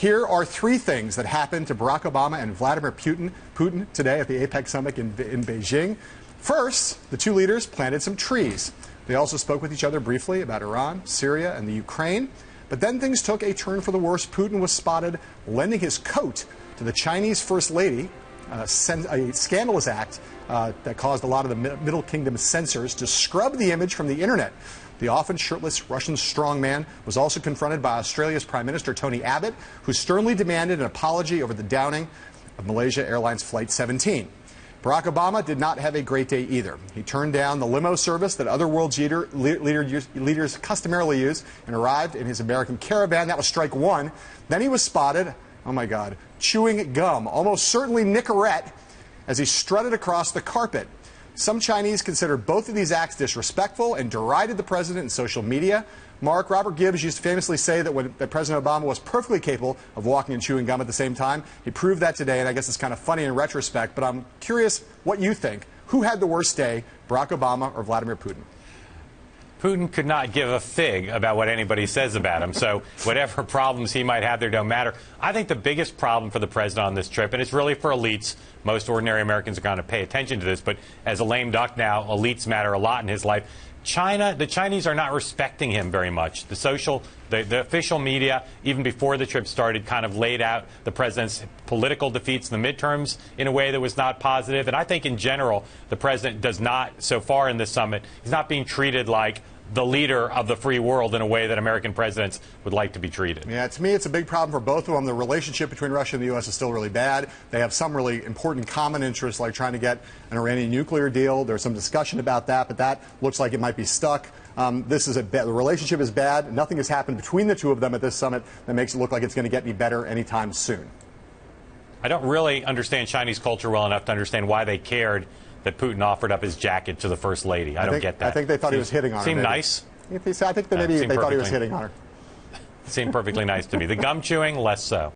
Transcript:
Here are three things that happened to Barack Obama and Vladimir Putin today at the APEC summit in Beijing. First, the two leaders planted some trees. They also spoke with each other briefly about Iran, Syria, and the Ukraine. But then things took a turn for the worse. Putin was spotted lending his coat to the Chinese First Lady, a scandalous act that caused a lot of the Middle Kingdom censors to scrub the image from the internet. The often shirtless Russian strongman was also confronted by Australia's Prime Minister Tony Abbott, who sternly demanded an apology over the downing of Malaysia Airlines Flight 17. Barack Obama did not have a great day either. He turned down the limo service that other world leaders customarily use and arrived in his American Caravan. That was strike one. Then he was spotted, oh my God, chewing gum, almost certainly Nicorette, as he strutted across the carpet. Some Chinese considered both of these acts disrespectful and derided the president in social media. Robert Gibbs used to famously say that President Obama was perfectly capable of walking and chewing gum at the same time. He proved that today, and I guess it's kind of funny in retrospect, but I'm curious what you think. Who had the worst day, Barack Obama or Vladimir Putin? Putin could not give a fig about what anybody says about him, so whatever problems he might have there don't matter. I think the biggest problem for the president on this trip, and it's really for elites, most ordinary Americans are going to pay attention to this, but as a lame duck now, elites matter a lot in his life. The Chinese are not respecting him very much. The official media, even before the trip started, kind of laid out the president's political defeats in the midterms in a way that was not positive. And I think in general, the president does not, so far in this summit, he's not being treated like the leader of the free world in a way that American presidents would like to be treated. Yeah, to me, it's a big problem for both of them. The relationship between Russia and the U.S. is still really bad. They have some really important common interests, like trying to get an Iranian nuclear deal. There's some discussion about that, but that looks like it might be stuck. The relationship is bad. Nothing has happened between the two of them at this summit that makes it look like it's going to get any better anytime soon. I don't really understand Chinese culture well enough to understand why they cared that Putin offered up his jacket to the First Lady. I don't get that. I think they thought he was hitting on her. Seemed nice. I think that maybe they thought he was hitting on her. Seemed perfectly nice to me. The gum chewing, less so.